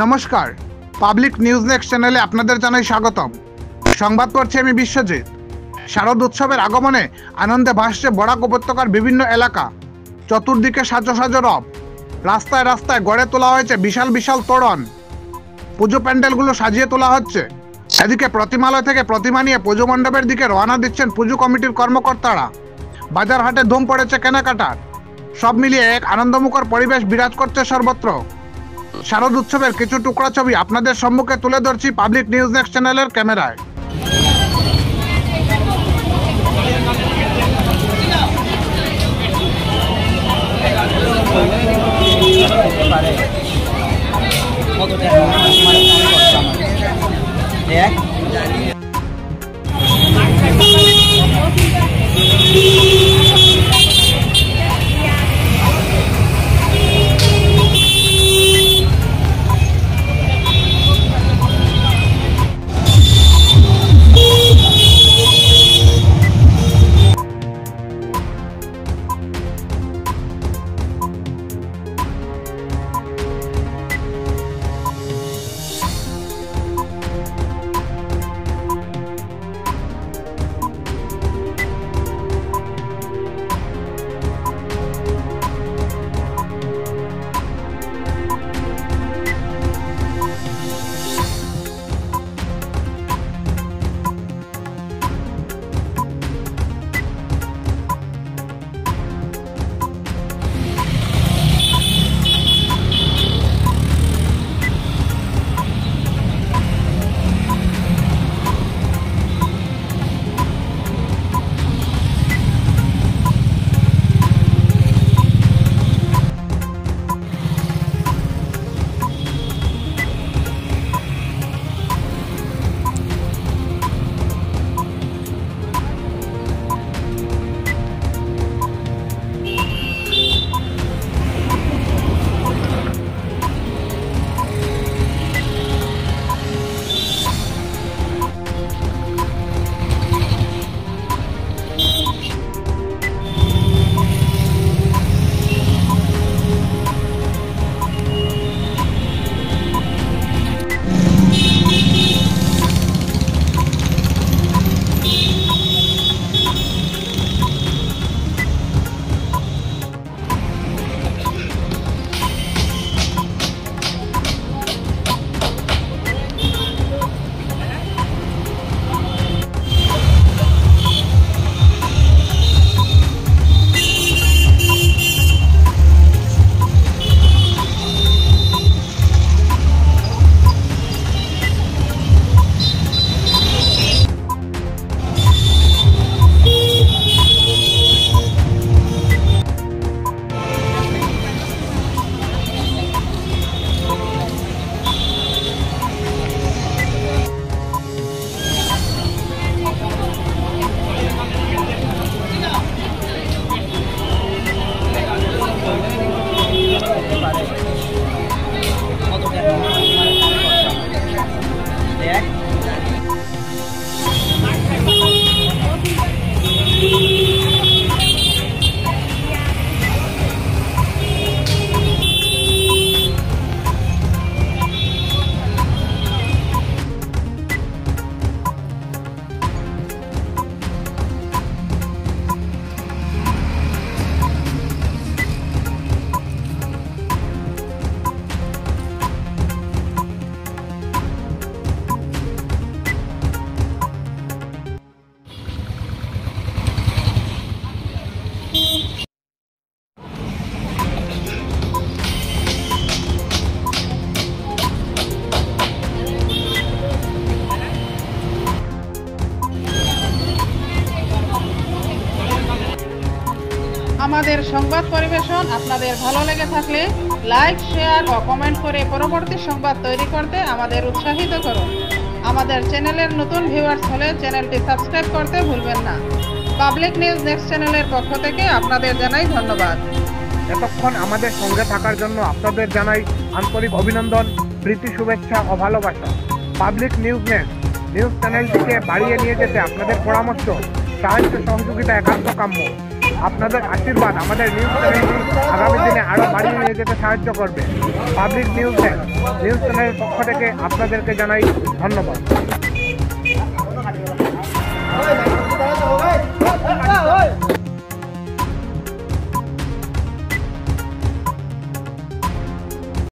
নমস্কার, public news next চ্যানেলে আপনাদের জানাই স্বাগতম। সংবাদ পড়ছি আমি বিশ্বজিৎ। শারদ উৎসবের আগমনে আনন্দে ভাসছে বরাক উপত্যকার বিভিন্ন এলাকা। চতুর্দিকে সাজো সাজো রব, রাস্তায় রাস্তায় গড়ে তোলা হয়েছে বিশাল বিশাল তোরণ। পুজো প্যান্ডেলগুলো সাজিয়ে তোলা হচ্ছে। এদিকে প্রতিমালয় থেকে প্রতিমা নিয়ে পুজো মণ্ডপের দিকে রওনা দিচ্ছেন পুজো কমিটির কর্মকর্তারা। বাজার হাটে ধুম পড়েছে কেনাকাটার। সব মিলিয়ে এক আনন্দমুখর পরিবেশ বিরাজ করছে সর্বত্র। শারদ উৎসবের কিছু টুকরা ছবি আপনাদের সম্মুখে তুলে ধরছি পাবলিক নিউজ নেক্সট চ্যানেলের ক্যামেরায়। আমাদের সংবাদ পরিবেশন আপনাদের ভালো লেগে থাকলে লাইক, শেয়ার ও কমেন্ট করে পরবর্তী সংবাদ তৈরি করতে আমাদের উৎসাহিত করুন। আমাদের চ্যানেলের নতুন ভিউয়ার্স হলে চ্যানেলটি সাবস্ক্রাইব করতে ভুলবেন না। পাবলিক নিউজ নেক্সট চ্যানেলের পক্ষ থেকে আপনাদের জানাই ধন্যবাদ। এতক্ষণ আমাদের সঙ্গে থাকার জন্য আপনাদের জানাই আন্তরিক অভিনন্দন, প্রীতি, শুভেচ্ছা ও ভালোবাসা। পাবলিক নিউজ নেক্সট নিউজ চ্যানেলটিকে বাড়িয়ে নিয়ে যেতে আপনাদের পরামর্শ, সাহায্য, সহযোগিতা একান্ত কাম্য। আপনাদের আশীর্বাদ আমাদের নিউজ চ্যানেলটি আগামী দিনে আরও বাড়িয়ে নিয়ে যেতে সাহায্য করবে। পাবলিক নিউজ চ্যানেলের পক্ষ থেকে আপনাদেরকে জানাই ধন্যবাদ।